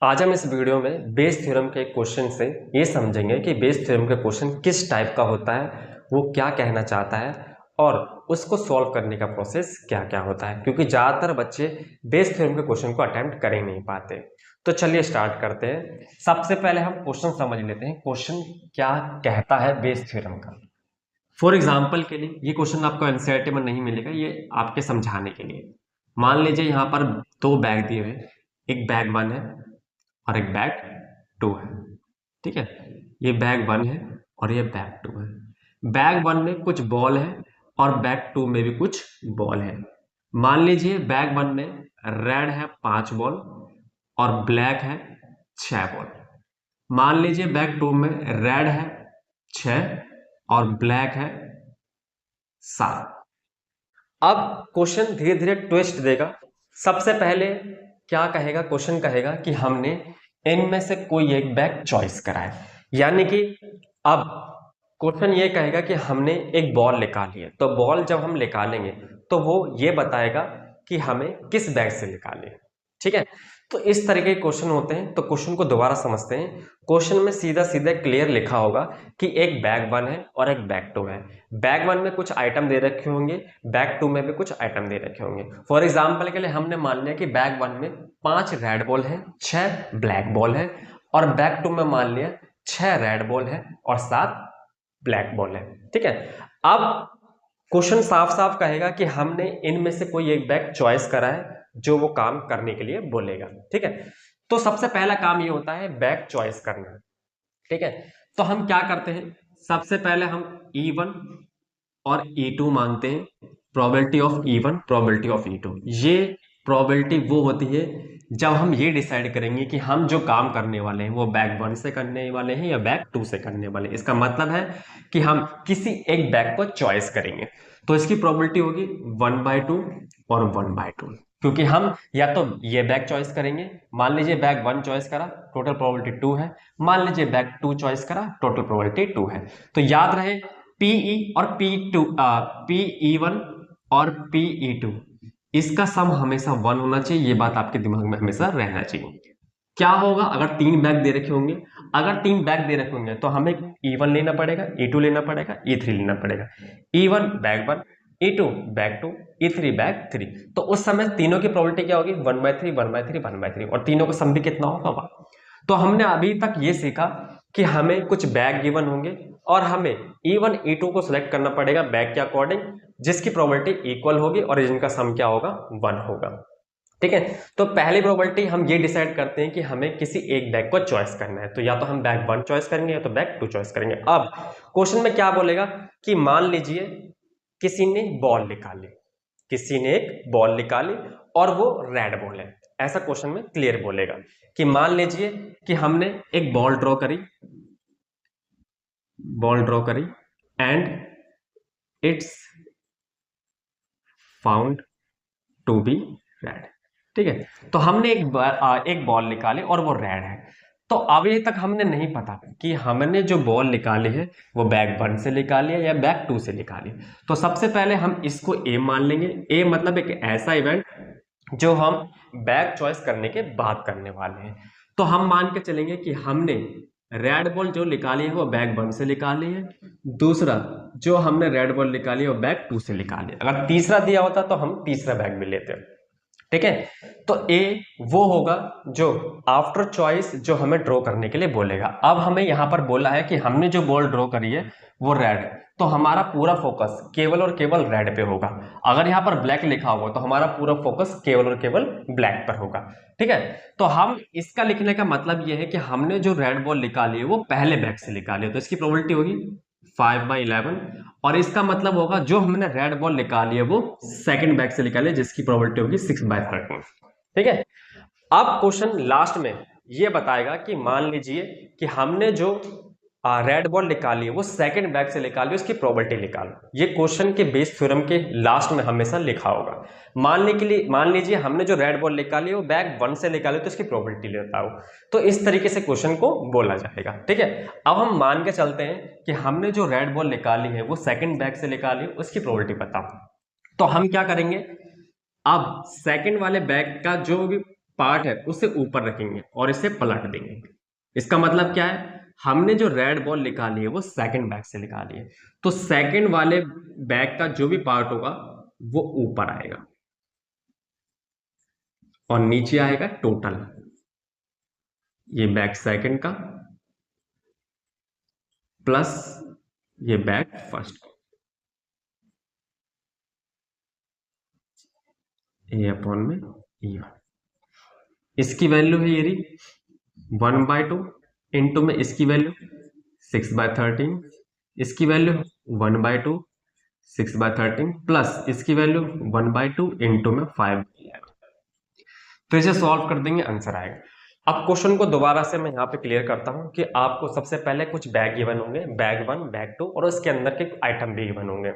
आज हम इस वीडियो में बेस थ्योरम के क्वेश्चन से ये समझेंगे कि बेस थ्योरम का क्वेश्चन किस टाइप का होता है, वो क्या कहना चाहता है और उसको सॉल्व करने का प्रोसेस क्या क्या होता है, क्योंकि ज़्यादातर बच्चे बेस थ्योरम के क्वेश्चन को अटेम्प्ट कर ही नहीं पाते। तो चलिए स्टार्ट करते हैं। सबसे पहले हम क्वेश्चन समझ लेते हैं, क्वेश्चन क्या कहता है बेस थ्योरम का। फॉर एग्जाम्पल के लिए ये क्वेश्चन आपको एनसीईआरटी में नहीं मिलेगा, ये आपके समझाने के लिए। मान लीजिए यहाँ पर दो बैग दिए हुए, एक बैग 1 है और एक बैग 2 है। ठीक है, ये बैग 1 है और ये बैग 2 है। बैग 1 में कुछ बॉल है और बैग 2 में भी कुछ बॉल है। मान लीजिए बैग 1 में रेड है 5 बॉल और ब्लैक है 6 बॉल। मान लीजिए बैग 2 में रेड है 6 और ब्लैक है 7। अब क्वेश्चन धीरे धीरे ट्विस्ट देगा। सबसे पहले क्या कहेगा, क्वेश्चन कहेगा कि हमने इनमें से कोई एक बैग चॉइस करा है, यानी कि अब क्वेश्चन ये कहेगा कि हमने एक बॉल निकाली है, तो बॉल जब हम निकालेंगे तो वो ये बताएगा कि हमें किस बैग से निकाले। ठीक है, तो इस तरीके के क्वेश्चन होते हैं। तो क्वेश्चन को दोबारा समझते हैं। क्वेश्चन में सीधा सीधा क्लियर लिखा होगा कि एक बैग 1 है और एक बैग 2 है। बैग 1 में कुछ आइटम दे रखे होंगे, बैग 2 में भी कुछ आइटम दे रखे होंगे। फॉर एग्जाम्पल के लिए हमने मान लिया कि बैग 1 में 5 रेड बॉल है, 6 ब्लैक बॉल है, और बैग 2 में मान लिया 6 रेड बॉल है और 7 ब्लैक बॉल है। ठीक है, अब क्वेश्चन साफ साफ कहेगा कि हमने इनमें से कोई एक बैग चॉइस करा है जो वो काम करने के लिए बोलेगा। ठीक है, तो सबसे पहला काम ये होता है बैग चॉइस करना। ठीक है, तो हम क्या करते हैं, सबसे पहले हम E1 और E2 मानते हैं। Probability of E1, probability of E2, ये प्रोबेबिलिटी वो होती है जब हम ये डिसाइड करेंगे कि हम जो काम करने वाले हैं वो बैग 1 से करने वाले हैं या बैग 2 से करने वाले हैं। इसका मतलब है कि हम किसी एक बैग को चॉइस करेंगे, तो इसकी प्रोबेबिलिटी होगी 1/2 और 1/2, क्योंकि हम या तो ये बैग चॉइस करेंगे। मान लीजिए बैग 1 चॉइस करा, टोटल प्रोबेबिलिटी 2 है। मान लीजिए बैग 2 चॉइस करा, टोटल प्रोबेबिलिटी 2 है। तो याद रहे PE और PE1 और PE2, इसका सम हमेशा 1 होना चाहिए। ये बात आपके दिमाग में हमेशा रहना चाहिए। क्या होगा अगर 3 बैग दे रखे होंगे, अगर 3 बैग दे रखे होंगे तो हमें E1 लेना पड़ेगा, E2 लेना पड़ेगा, E3 लेना पड़ेगा। E1 bag 1, E2 bag 2, E3 bag 3। तो उस समय तीनों की प्रोबेबिलिटी क्या होगी, 1/3 1/3 1/3, और तीनों का सम भी कितना होगा 1। तो हमने अभी तक ये सीखा कि हमें कुछ बैग गिवन होंगे और हमें E1 E2 को सिलेक्ट करना पड़ेगा बैग के अकॉर्डिंग, जिसकी प्रोबेबिलिटी इक्वल होगी और जिनका सम क्या होगा, 1 होगा। ठीक है, तो पहली प्रोबेबिलिटी हम ये डिसाइड करते हैं कि हमें किसी एक बैग को चॉइस करना है, तो या तो हम बैग 1 चॉइस करेंगे या तो बैग 2 चॉइस करेंगे। अब क्वेश्चन में क्या बोलेगा कि मान लीजिए किसी ने बॉल निकाली, किसी ने एक बॉल निकाली और वो रेड बॉल है। ऐसा क्वेश्चन में क्लियर बोलेगा कि मान लीजिए कि हमने एक बॉल ड्रॉ करी and it's found to be red. ठीक है, तो हमने एक बॉल निकाली और वो रेड है। तो अभी तक हमने नहीं पता कि हमने जो बॉल निकाली है वो बैग 1 से निकाली है या बैग 2 से निकाली। तो सबसे पहले हम इसको ए मान लेंगे। ए मतलब एक ऐसा इवेंट जो हम बैग चॉइस करने के बाद करने वाले हैं। तो हम मान के चलेंगे कि हमने रेड बॉल जो निकाली है वो बैग 1 से निकाली है, दूसरा जो हमने रेड बॉल निकाली है वो बैग 2 से निकाली है। अगर तीसरा दिया होता तो हम तीसरा बैग भी लेते हैं। ठीक है, तो ए वो होगा जो आफ्टर चॉइस जो हमें ड्रॉ करने के लिए बोलेगा। अब हमें यहां पर बोला है कि हमने जो बॉल ड्रॉ करी है वो रेड है, तो हमारा पूरा फोकस केवल और केवल रेड पे होगा। अगर यहाँ पर ब्लैक लिखा होगा तो हमारा पूरा फोकस केवल और केवल ब्लैक पर होगा। ठीक है, तो हम इसका लिखने का मतलब ये है कि हमने जो रेड बॉल निकाली है वो पहले बैग से निकाली है, तो इसकी प्रोबेबिलिटी होगी 5/11, और इसका मतलब होगा जो हमने रेड बॉल निकाली है वो सेकंड बैग से निकाली है, जिसकी प्रोबेबिलिटी होगी 6/13। ठीक है, अब क्वेश्चन लास्ट में ये बताएगा कि मान लीजिए कि हमने जो रेड बॉल निकाली है वो सेकंड बैग से निकाली है, उसकी प्रोबेबिलिटी निकालो। ये क्वेश्चन के बेस थ्योरम के लास्ट में हमेशा लिखा होगा। मान लीजिए हमने जो रेड बॉल निकाली है वो बैग 1 से निकाली, तो इसकी प्रोबेबिलिटी लेता हूं। तो इस तरीके से क्वेश्चन को बोला जाएगा। ठीक है, अब हम मान के चलते हैं कि हमने जो रेड बॉल निकाली है वो सेकंड बैग से निकाली है, उसकी प्रोबेबिलिटी बताओ। तो हम क्या करेंगे, अब सेकंड वाले बैग का जो भी पार्ट है उसे ऊपर रखेंगे और इसे पलट देंगे। इसका मतलब क्या है, हमने जो रेड बॉल निकाली है वो सेकंड बैग से निकाली है, तो सेकंड वाले बैग का जो भी पार्ट होगा वो ऊपर आएगा और नीचे आएगा टोटल, ये बैग सेकंड का प्लस ये बैग फर्स्ट का, ए अपॉन में ई। इसकी वैल्यू है ये रही 1/2 इंटू में इसकी वैल्यू 6/13, इसकी वैल्यू 1/2 6/13 प्लस इसकी वैल्यू 1/2 इंटू में 5/11। तो इसे सॉल्व कर देंगे, आंसर आएगा। अब क्वेश्चन को दोबारा से मैं यहाँ पे क्लियर करता हूँ कि आपको सबसे पहले कुछ बैग गिवन होंगे, बैग 1 बैग 2 और उसके अंदर के आइटम भी गिवन होंगे,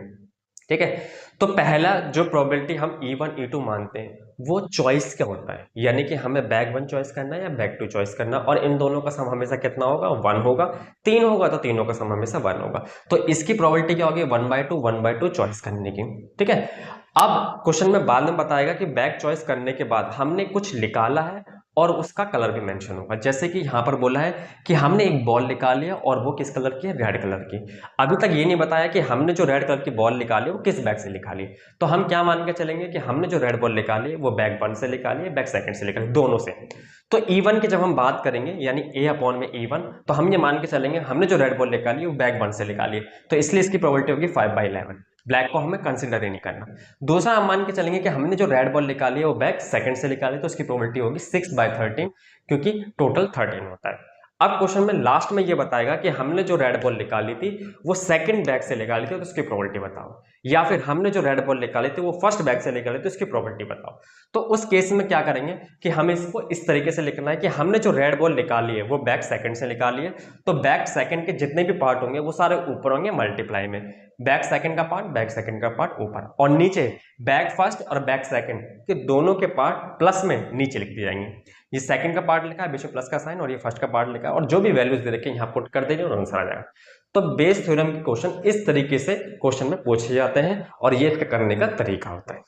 ठीक है। तो पहला जो प्रोबेबिलिटी हम E1 E2 मानते हैं वो चॉइस क्या होता है, यानी कि हमें बैग 1 चॉइस करना है या बैग 2 चॉइस करना है, और इन दोनों का सम हमेशा कितना होगा, 1 होगा। 3 होगा तो तीनों का सम हमेशा 1 होगा। तो इसकी प्रोबेबिलिटी क्या होगी, 1/2 चॉइस करने की, ठीक है। अब क्वेश्चन में बाद में बताएगा कि बैग चॉइस करने के बाद हमने कुछ निकाला है और उसका कलर भी मेंशन होगा। जैसे कि यहां पर बोला है कि हमने एक बॉल निकाली है और वो किस कलर की है, रेड कलर की। अभी तक ये नहीं बताया कि हमने जो रेड कलर की बॉल निकाली है वो किस बैग से निकाली है। तो हम क्या मान के चलेंगे कि हमने जो रेड बॉल निकाली है वो बैग 1 से निकाली है, बैग सेकंड से निकाली, दोनों से। तो E1 की जब हम बात करेंगे यानी A अपॉन में E1, तो हम ये मान के चलेंगे हमने जो रेड बॉल निकाली है वो बैग 1 से निकाली है, तो इसलिए इसकी प्रोबेबिलिटी होगी 5/11। ब्लैक को हमें कंसिडर ही नहीं करना। दूसरा हम मान के चलेंगे कि हमने जो रेड बॉल निकाली है वो बैग सेकंड से निकाली, तो उसकी प्रोबेबिलिटी होगी 6/13, क्योंकि टोटल 13 होता है। अब क्वेश्चन में लास्ट में ये बताएगा कि हमने जो रेड बॉल निकाली थी वो सेकंड बैग से निकाली थी, तो उसकी प्रोबेबिलिटी बताओ, या फिर हमने जो रेड बॉल निकाली थी वो फर्स्ट बैग से निकाली थी, उसकी प्रोबेबिलिटी बताओ। तो उस केस में क्या करेंगे कि हमें इसको इस तरीके से लिखना है कि हमने जो रेड बॉल निकाली है वो बैग सेकंड से निकाली है, तो बैग सेकंड के जितने भी पार्ट होंगे वो सारे ऊपर होंगे मल्टीप्लाई में, बैग सेकंड का पार्ट बैग सेकंड का पार्ट ऊपर, और नीचे बैग फर्स्ट और बैग सेकंड के दोनों के पार्ट प्लस में नीचे लिख दिए जाएंगे। ये सेकंड का पार्ट लिखा है बीच में प्लस का साइन, और ये फर्स्ट का पार्ट लिखा है, और जो भी वैल्यूज दे रखे हैं यहाँ पुट कर देंगे और आंसर आ जाएगा। तो बेस थ्योरम के क्वेश्चन इस तरीके से क्वेश्चन में पूछे जाते हैं और ये इसका करने का तरीका होता है।